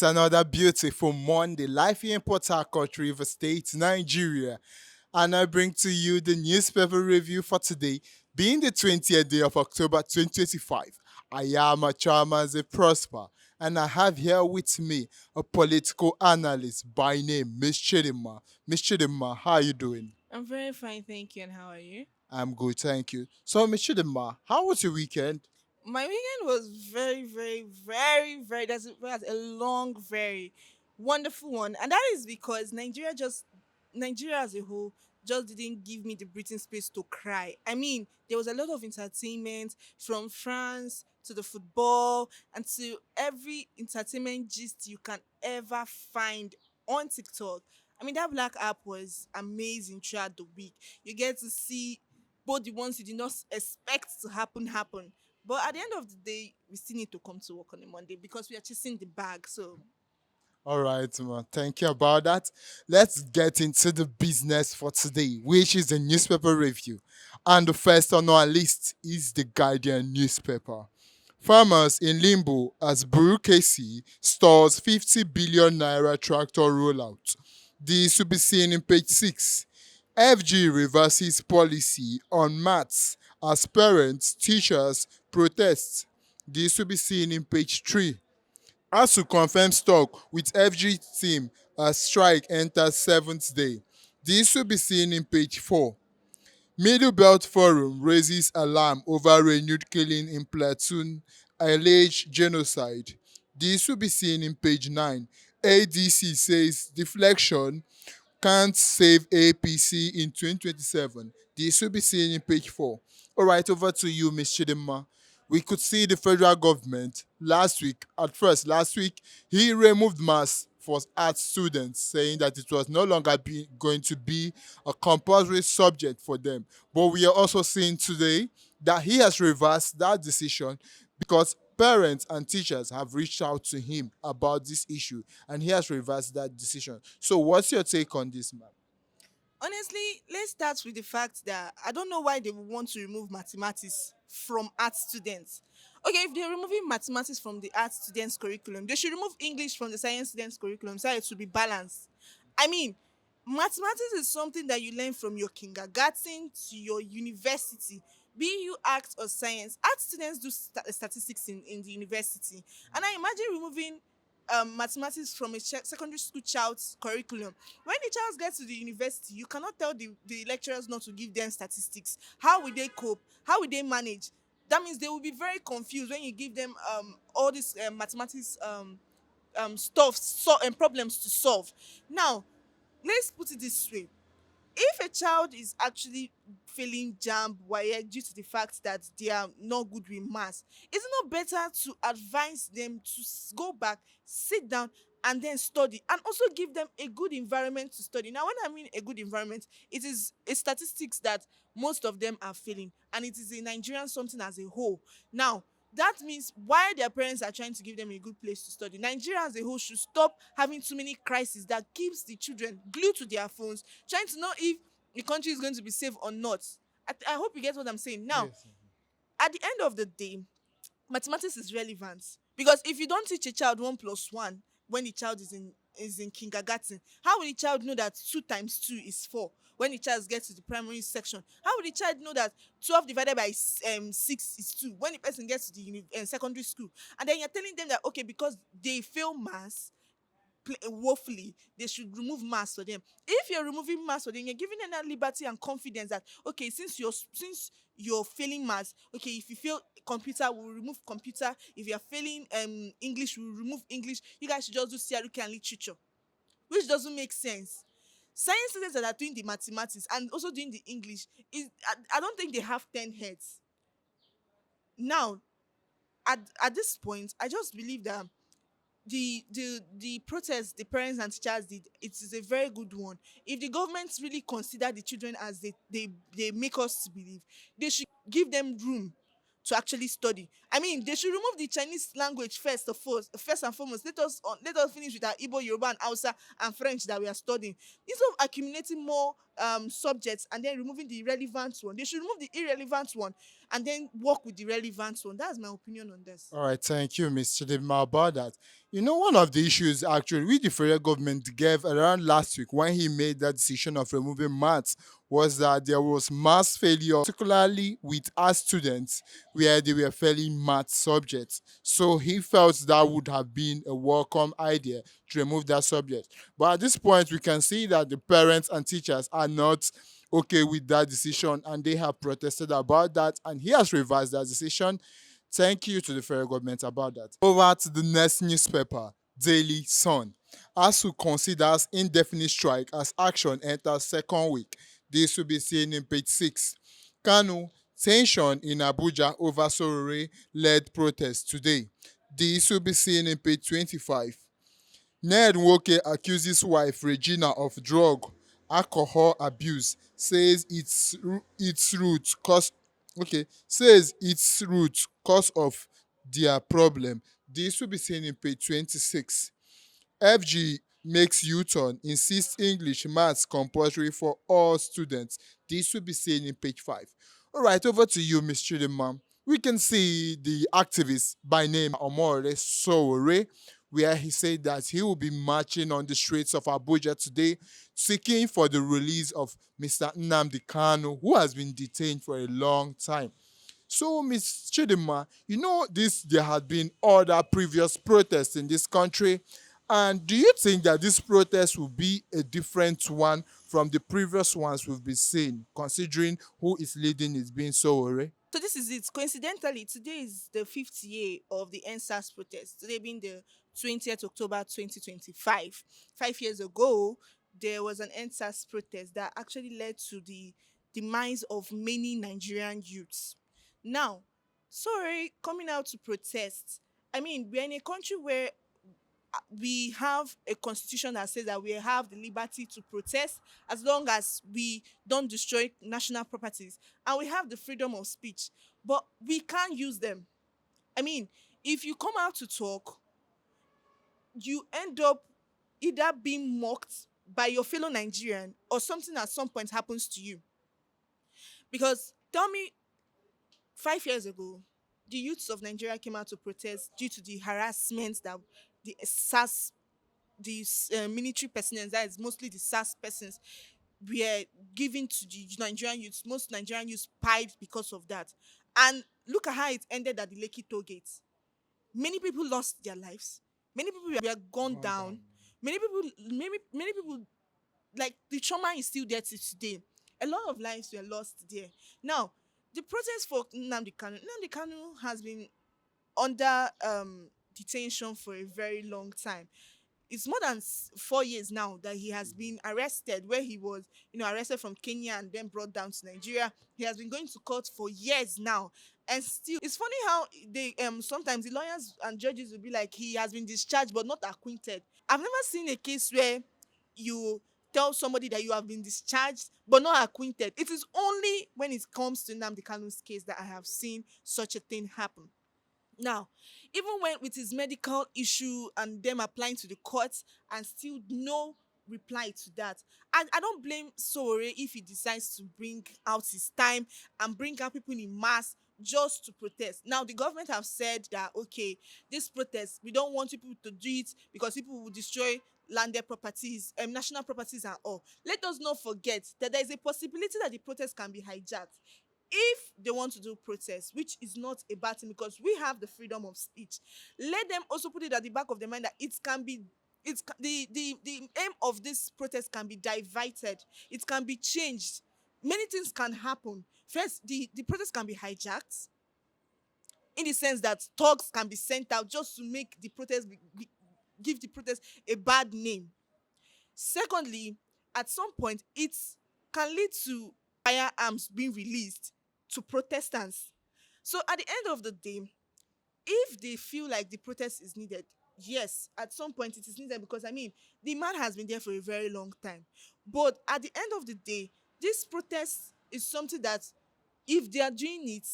It's another beautiful Monday, live here in Port Harcourt, River State, Nigeria. And I bring to you the newspaper review for today, being the 20th day of October 2025. I am a Chamaze Prosper, and I have here with me a political analyst by name Miss Chidima. Miss Chidima, how are you doing? I'm very fine, thank you. And how are you? I'm good, thank you. So, Miss Chidima, how was your weekend? My weekend was very. That's a long, very wonderful one, and that is because Nigeria as a whole just didn't give me the breathing space to cry. I mean, there was a lot of entertainment from France to the football and to every entertainment gist you can ever find on TikTok. I mean, that Black app was amazing throughout the week. You get to see both the ones you did not expect to happen. But at the end of the day, we still need to come to work on a Monday because we are chasing the bag. So All right, man. Thank you about that. Let's get into the business for today, which is the newspaper review. And the first on our list is the Guardian newspaper. Farmers in limbo as Burukesi stalls 50 billion naira tractor rollout. This will be seen in page 6. FG reverses policy on maths as parents, teachers protest. This will be seen in page 3. ASU confirms talk with FG team as strike enters seventh day. This will be seen in page 4. Middle Belt Forum raises alarm over renewed killing in platoon alleged genocide. This will be seen in page 9. ADC says deflection can't save APC in 2027. This will be seen in page 4. All right, over to you, Ms. Chidima. We could see the federal government last week, he removed masks for art students, saying that it was no longer going to be a compulsory subject for them. But we are also seeing today that he has reversed that decision because parents and teachers have reached out to him about this issue and he has reversed that decision. So, what's your take on this, man? honestly, let's start with the fact that I don't know why they would want to remove mathematics from art students. Okay, if they're removing mathematics from the art students' curriculum, they should remove English from the science students' curriculum so it should be balanced. I mean, mathematics is something that you learn from your kindergarten to your university. Be you arts or science, art students do statistics in the university. And I imagine removing mathematics from a secondary school child's curriculum. When the child gets to the university, you cannot tell the lecturers not to give them statistics. How will they cope? How will they manage? That means they will be very confused when you give them all these mathematics and problems to solve. Now, let's put it this way: if a child is actually feeling jammed wired due to the fact that they are not good with maths, is it not better to advise them to go back, sit down, and then study, and also give them a good environment to study? Now, when I mean a good environment, it is a statistics that most of them are failing, and it is a Nigerian something as a whole. Now, that means while their parents are trying to give them a good place to study, Nigeria as a whole should stop having too many crises that keeps the children glued to their phones, trying to know if the country is going to be safe or not. I hope you get what I'm saying. Now, Yes. at the end of the day, mathematics is relevant because if you don't teach a child 1 plus 1 when the child is in kindergarten, how will the child know that 2 times 2 is 4 when the child gets to the primary section? How will the child know that 12 divided by 6 is 2 when the person gets to the secondary school? And then you're telling them that okay, because they fail maths woefully, they should remove mass for them. If you're removing mass for them, you're giving them that liberty and confidence that okay, since you're failing maths, okay, if you fail computer, we'll remove computer. If you're failing English, we'll remove English. You guys should just do CRK and literature, which doesn't make sense. Science students that are doing the mathematics and also doing the English is I don't think they have 10 heads. Now, at this point, I just believe that the protest the parents and teachers did, it is a very good one. If the government really consider the children as they make us to believe, they should give them room to actually study. I mean, they should remove the Chinese language first and foremost. Let us finish with our Igbo, Yoruba, and Hausa and French that we are studying instead of accumulating more subjects and then removing the irrelevant one. They should remove the irrelevant one and then work with the relevant one. That's my opinion on this. All right, thank you, Mr. Chidinma, about that. One of the issues actually which the federal government gave around last week when he made that decision of removing maths was that there was mass failure, particularly with our students, where they were failing math subjects. So he felt that would have been a welcome idea to remove that subject. But at this point, we can see that the parents and teachers are not okay with that decision and they have protested about that, and he has revised that decision. Thank you to the federal government about that. Over to the next newspaper, Daily Sun. ASU considers indefinite strike as action enters second week. This will be seen in page 6. Kanu, tension in Abuja over Sorore led protest today. This will be seen in page 25. Ned Nwoke accuses wife Regina of drug alcohol abuse, says its root cause of their problem. This will be seen in page 26. FG makes U-turn, insists English maths compulsory for all students. This will be seen in page 5. All right, over to you, Miss Chidinma. We can see the activist by name Omore Sowore, where he said that he will be marching on the streets of Abuja today, seeking for the release of Mr. Nnamdi Kanu, who has been detained for a long time. So, Ms. Chidinma, there had been other previous protests in this country. And do you think that this protest will be a different one from the previous ones we've been seeing, considering who is leading is being Sowore? So this is it. Coincidentally, today is the fifth year of the NSAS protest. Today being the 20th October 2025. 5 years ago, there was an NSAS protest that actually led to the demise of many Nigerian youths. Now, sorry, coming out to protest. I mean, we're in a country where we have a constitution that says that we have the liberty to protest as long as we don't destroy national properties, and we have the freedom of speech, but we can't use them. I mean, if you come out to talk, you end up either being mocked by your fellow Nigerian or something at some point happens to you. Because tell me, 5 years ago, the youths of Nigeria came out to protest due to the harassment that the SAS, the military personnel, that is mostly the SAS persons, were given to the Nigerian youths. Most Nigerian youths pied because of that. And look at how it ended at the Lekki toll gate. Many people lost their lives. Many people were gone down. Many people, like, the trauma is still there till today. A lot of lives were lost there. Now, the protest for Nnamdi Kanu has been under detention for a very long time. It's more than 4 years now that he has been arrested, where he was, arrested from Kenya and then brought down to Nigeria. He has been going to court for years now. And still, it's funny how they sometimes the lawyers and judges will be like, he has been discharged but not acquitted. I've never seen a case where you tell somebody that you have been discharged but not acquitted. It is only when it comes to Nnamdi Kanu's case that I have seen such a thing happen. Now, even when with his medical issue and them applying to the courts and still no reply to that, I don't blame Sore if he decides to bring out his time and bring out people in mass just to protest. Now, the government have said that, okay, this protest, we don't want people to do it because people will destroy landed properties, national properties and all. Let us not forget that there is a possibility that the protest can be hijacked if they want to do protest, which is not a bad thing because we have the freedom of speech. Let them also put it at the back of their mind that it can be, the aim of this protest can be diverted, it can be changed, many things can happen. First, the protest can be hijacked in the sense that thugs can be sent out just to make the protest give the protest a bad name. Secondly, at some point, it can lead to firearms being released to protestants. So at the end of the day, if they feel like the protest is needed, yes, at some point it is needed because, I mean, the man has been there for a very long time. But at the end of the day, this protest is something that, if they are doing it,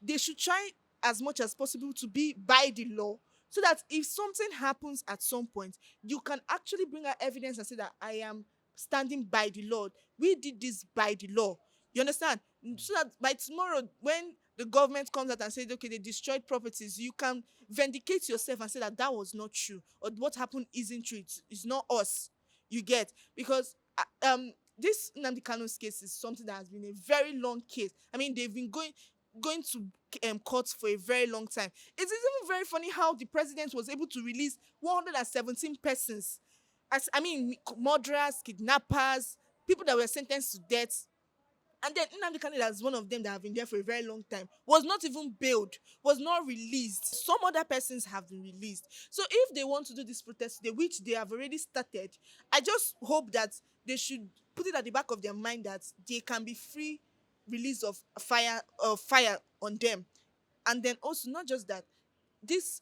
they should try as much as possible to be by the law, so that if something happens at some point, you can actually bring out evidence and say that I am standing by the law. We did this by the law. You understand? So that by tomorrow, when the government comes out and says, okay, they destroyed properties, you can vindicate yourself and say that that was not true, or what happened isn't true. It's not us. You get? Because this Nnamdi Kanu's case is something that has been a very long case. I mean, they've been going to court for a very long time. It is even very funny how the president was able to release 117 persons, as I mean, murderers, kidnappers, people that were sentenced to death. And then Nnamdi Kanu, as one of them that have been there for a very long time, was not even bailed, was not released. Some other persons have been released. So if they want to do this protest today, which they have already started, I just hope that they should put it at the back of their mind that they can be free release of fire on them. And then also, not just that, this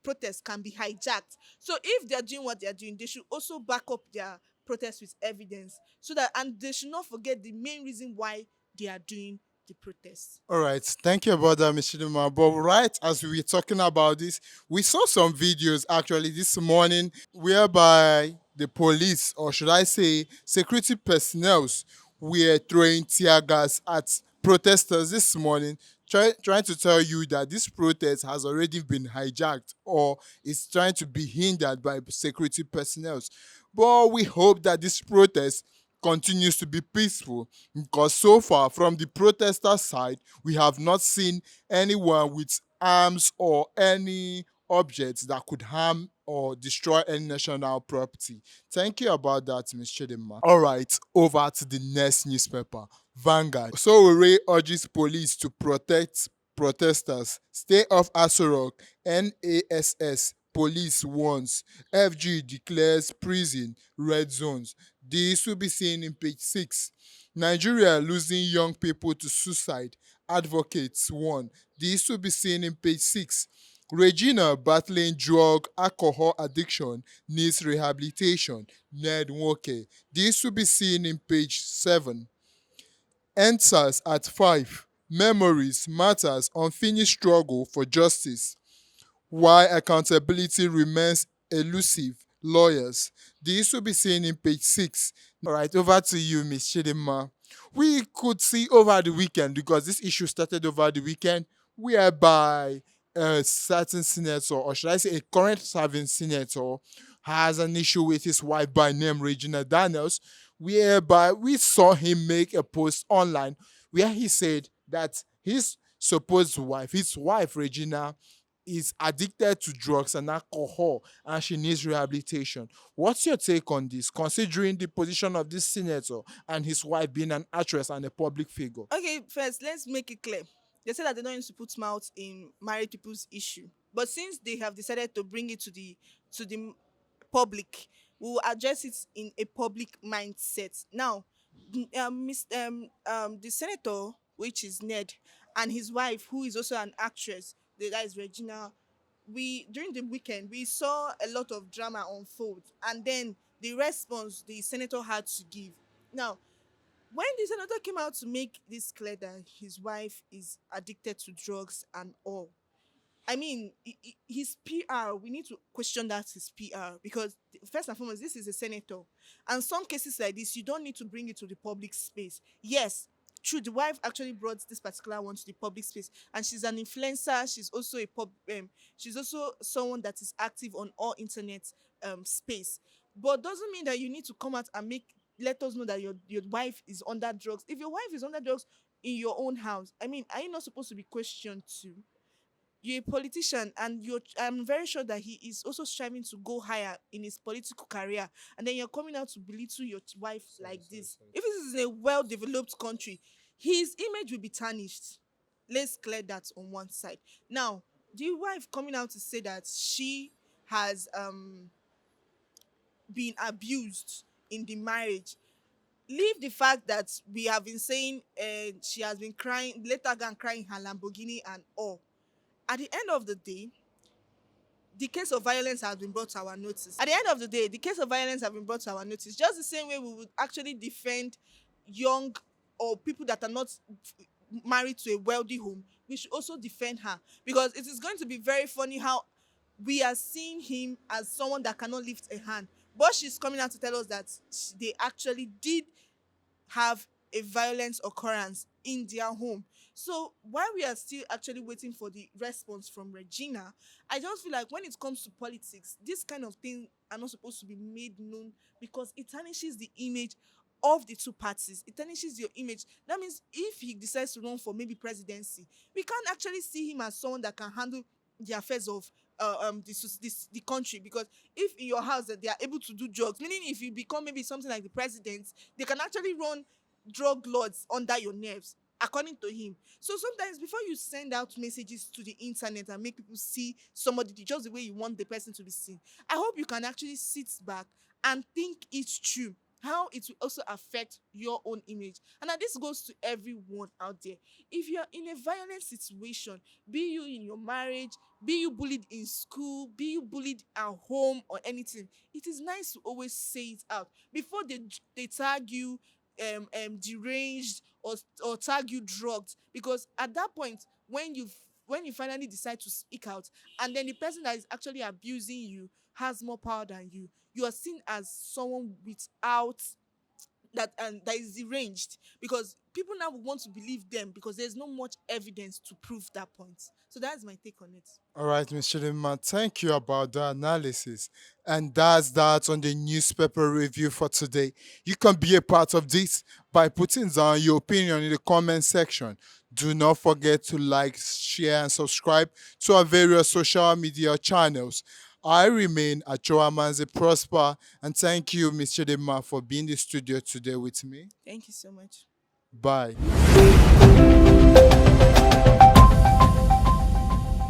protest can be hijacked. So if they're doing what they're doing, they should also back up their protest with evidence, so that, and they should not forget the main reason why they are doing the protest. All right, thank you about that, Ms. Chidima. But right as we were talking about this, we saw some videos actually this morning whereby the police, or should I say, security personnel, were throwing tear gas at protesters this morning, trying to tell you that this protest has already been hijacked or is trying to be hindered by security personnel. But we hope that this protest continues to be peaceful, because so far from the protester side we have not seen anyone with arms or any objects that could harm or destroy any national property. Thank you about that, Ms. Chidima. All right, over to the next newspaper, Vanguard. Sowore urges police to protect protesters. Stay off Aso Rock. NASS police warns. FG declares prison red zones. This will be seen in page 6. Nigeria losing young people to suicide. Advocates warn. This will be seen in page 6. Regina battling drug alcohol addiction needs rehabilitation. Ned Nwoke. This will be seen in page 7. Answers at 5. Memories matters unfinished struggle for justice. Why accountability remains elusive. Lawyers. This will be seen in page 6. All right, over to you, Miss Chidima. We could see over the weekend, because this issue started over the weekend, whereby a certain senator, or should I say a current serving senator, has an issue with his wife by name Regina Daniels, whereby we saw him make a post online where he said that his wife Regina, is addicted to drugs and alcohol and she needs rehabilitation. What's your take on this, considering the position of this senator and his wife being an actress and a public figure? Okay, first, let's make it clear. They say that they don't used to put mouth in married people's issue, but since they have decided to bring it to the public, we will address it in a public mindset. Now, the senator, which is Ned, and his wife, who is also an actress, that is Regina. We During the weekend we saw a lot of drama unfold, and then the response the senator had to give. Now, when the senator came out to make this clear that his wife is addicted to drugs and all, I mean, his PR, we need to question that his PR, because first and foremost, this is a senator. And some cases like this, you don't need to bring it to the public space. Yes, true, the wife actually brought this particular one to the public space, and she's an influencer. She's also someone that is active on all internet space. But doesn't mean that you need to come out and let us know that your wife is under drugs. If your wife is under drugs in your own house, I mean, are you not supposed to be questioned too? You're a politician, and I'm very sure that he is also striving to go higher in his political career, and then you're coming out to belittle your wife like this. If this is in a well-developed country, his image will be tarnished. Let's clear that on one side. Now, the wife coming out to say that she has been abused in the marriage. Leave the fact that we have been saying she has been crying, let her go and cry in her Lamborghini and all. At the end of the day, the case of violence has been brought to our notice. At the end of the day, the case of violence has been brought to our notice. Just the same way we would actually defend young or people that are not married to a wealthy home, we should also defend her. Because it is going to be very funny how we are seeing him as someone that cannot lift a hand. But she's coming out to tell us that they actually did have a violent occurrence in their home. So while we are still actually waiting for the response from Regina, I just feel like when it comes to politics, this kind of thing are not supposed to be made known because it tarnishes the image of the two parties. It tarnishes your image. That means if he decides to run for maybe presidency, we can't actually see him as someone that can handle the affairs of the country, because if in your house that they are able to do drugs, meaning if you become maybe something like the president, they can actually run drug lords under your nerves, according to him. So sometimes before you send out messages to the internet and make people see somebody just the way you want the person to be seen, I hope you can actually sit back and think it through how it will also affect your own image. And now this goes to everyone out there. If you're in a violent situation, be you in your marriage, be you bullied in school, be you bullied at home or anything, it is nice to always say it out before they tag you deranged, or tag you drugged, because at that point when you finally decide to speak out, and then the person that is actually abusing you has more power than you are seen as someone without that, and that is deranged, because people now want to believe them because there's not much evidence to prove that point. So that's my take on it. All right, Mr. Lima, thank you about the analysis. And that's that on the newspaper review for today. You can be a part of this by putting down your opinion in the comment section. Do not forget to like, share, and subscribe to our various social media channels. I remain Achoamanze Prosper, and thank you, Mr. Lima, for being in the studio today with me. Thank you so much. Bye.